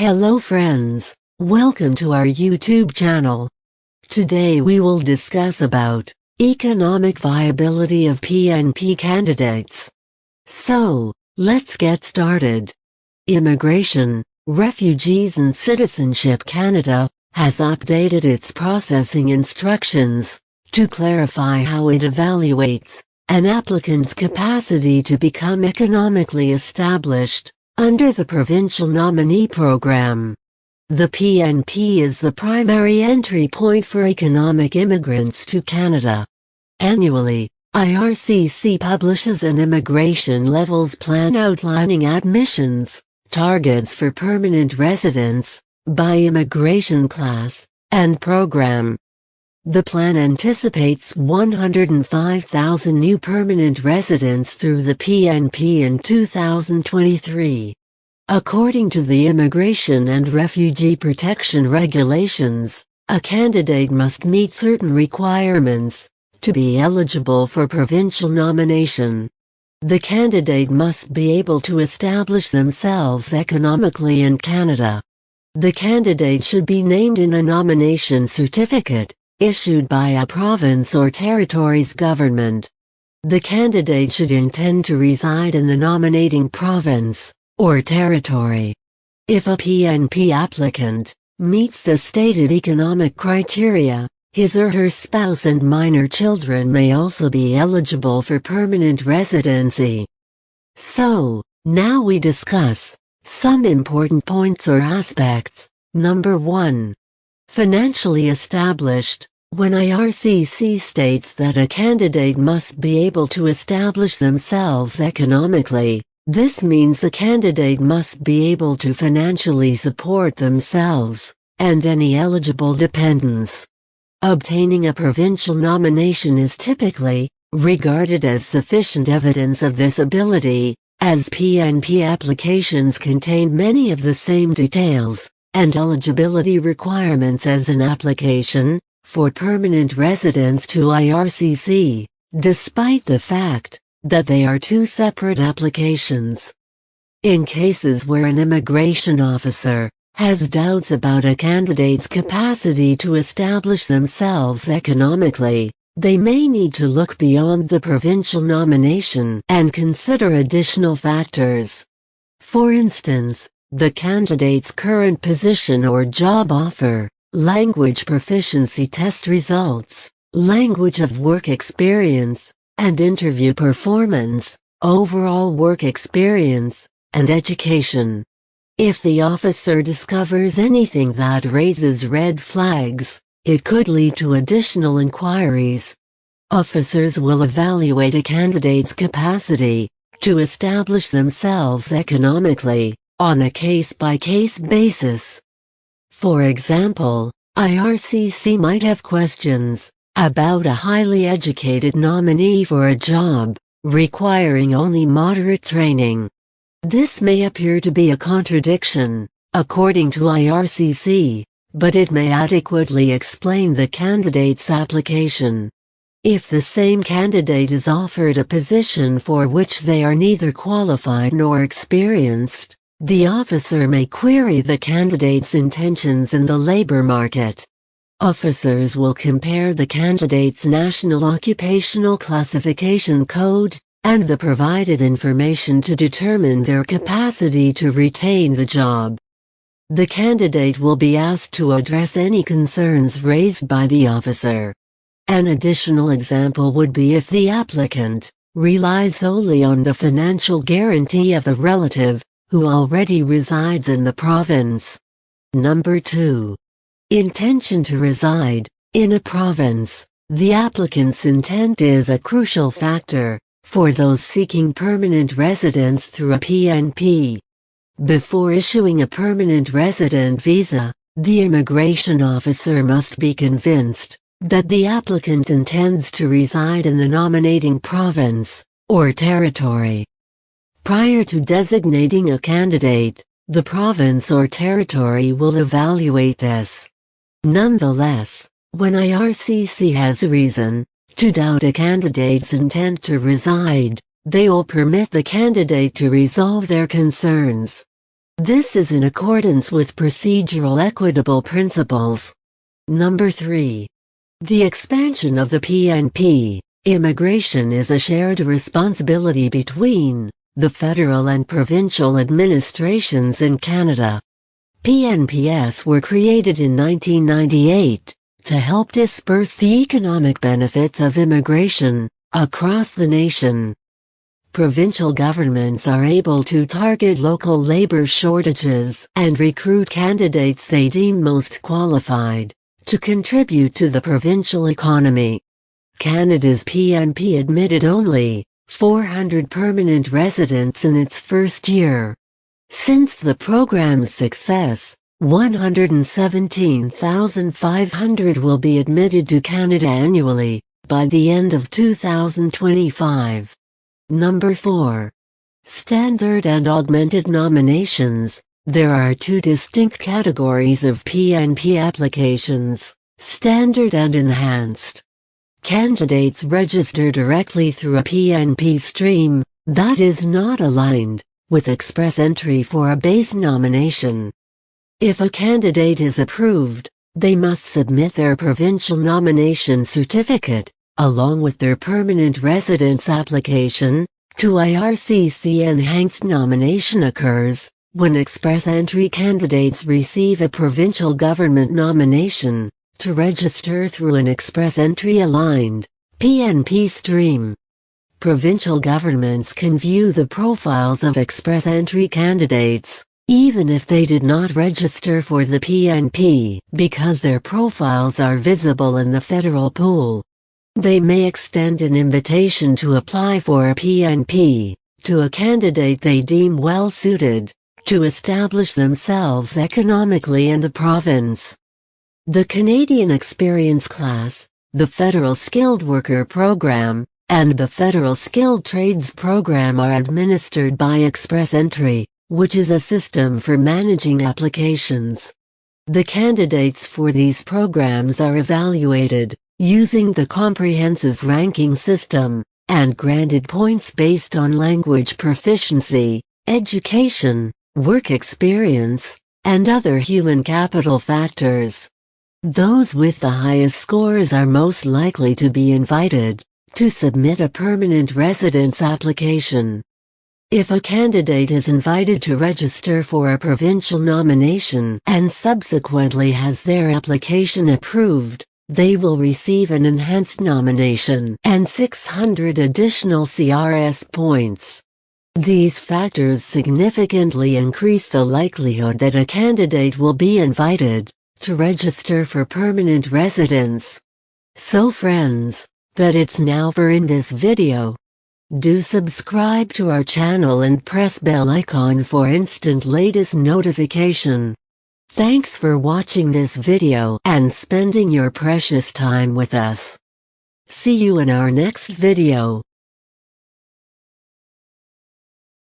Hello friends, welcome to our YouTube channel. Today we will discuss about economic viability of PNP candidates. So, let's get started. Immigration, Refugees and Citizenship Canada has updated its processing instructions to clarify how it evaluates an applicant's capacity to become economically established under the Provincial Nominee Program. The PNP is the primary entry point for economic immigrants to Canada. Annually, IRCC publishes an immigration levels plan outlining admissions targets for permanent residents by immigration class and program. The plan anticipates 105,000 new permanent residents through the PNP in 2023. According to the Immigration and Refugee Protection Regulations, a candidate must meet certain requirements to be eligible for provincial nomination. The candidate must be able to establish themselves economically in Canada. The candidate should be named in a nomination certificate issued by a province or territory's government. The candidate should intend to reside in the nominating province or territory. If a PNP applicant meets the stated economic criteria, his or her spouse and minor children may also be eligible for permanent residency. So, now we discuss some important points or aspects. Number 1. Financially established. When IRCC states that a candidate must be able to establish themselves economically, this means the candidate must be able to financially support themselves and any eligible dependents. Obtaining a provincial nomination is typically regarded as sufficient evidence of this ability, as PNP applications contain many of the same details and eligibility requirements as an application for permanent residence to IRCC, despite the fact that they are two separate applications. In cases where an immigration officer has doubts about a candidate's capacity to establish themselves economically, they may need to look beyond the provincial nomination and consider additional factors. For instance, the candidate's current position or job offer, language proficiency test results, language of work experience, and interview performance, overall work experience, and education. If the officer discovers anything that raises red flags, it could lead to additional inquiries. Officers will evaluate a candidate's capacity to establish themselves economically on a case-by-case basis. For example, IRCC might have questions about a highly educated nominee for a job requiring only moderate training. This may appear to be a contradiction, according to IRCC, but it may adequately explain the candidate's application. If the same candidate is offered a position for which they are neither qualified nor experienced, the officer may query the candidate's intentions in the labor market. Officers will compare the candidate's National Occupational Classification Code and the provided information to determine their capacity to retain the job. The candidate will be asked to address any concerns raised by the officer. An additional example would be if the applicant relies solely on the financial guarantee of a relative who already resides in the province. Number 2. Intention to reside in a province. The applicant's intent is a crucial factor for those seeking permanent residence through a PNP. Before issuing a permanent resident visa, the immigration officer must be convinced that the applicant intends to reside in the nominating province or territory. Prior to designating a candidate, the province or territory will evaluate this. Nonetheless, when IRCC has a reason to doubt a candidate's intent to reside, they will permit the candidate to resolve their concerns. This is in accordance with procedural equitable principles. Number 3. The expansion of the PNP. Immigration is a shared responsibility between the federal and provincial administrations in Canada. PNPs were created in 1998 to help disperse the economic benefits of immigration across the nation. Provincial governments are able to target local labor shortages and recruit candidates they deem most qualified to contribute to the provincial economy. Canada's PNP admitted only 400 permanent residents in its first year. Since the program's success, 117,500 will be admitted to Canada annually by the end of 2025. Number 4. Standard and augmented nominations. There are two distinct categories of PNP applications: standard and enhanced. Candidates register directly through a PNP stream that is not aligned with express entry for a base nomination. If a candidate is approved, they must submit their provincial nomination certificate, along with their permanent residence application, to IRCC. Enhanced nomination occurs when express entry candidates receive a provincial government nomination to register through an express entry aligned PNP stream. Provincial governments can view the profiles of express entry candidates, even if they did not register for the PNP, because their profiles are visible in the federal pool. They may extend an invitation to apply for a PNP to a candidate they deem well suited to establish themselves economically in the province. The Canadian Experience Class, the Federal Skilled Worker Program, and the Federal Skilled Trades Program are administered by Express Entry, which is a system for managing applications. The candidates for these programs are evaluated using the comprehensive ranking system and granted points based on language proficiency, education, work experience, and other human capital factors. Those with the highest scores are most likely to be invited to submit a permanent residence application. If a candidate is invited to register for a provincial nomination and subsequently has their application approved, they will receive an enhanced nomination and 600 additional CRS points. These factors significantly increase the likelihood that a candidate will be invited to register for permanent residence. So friends, that it's now for in this video. Do subscribe to our channel and press bell icon for instant latest notification. Thanks for watching this video and spending your precious time with us. See you in our next video.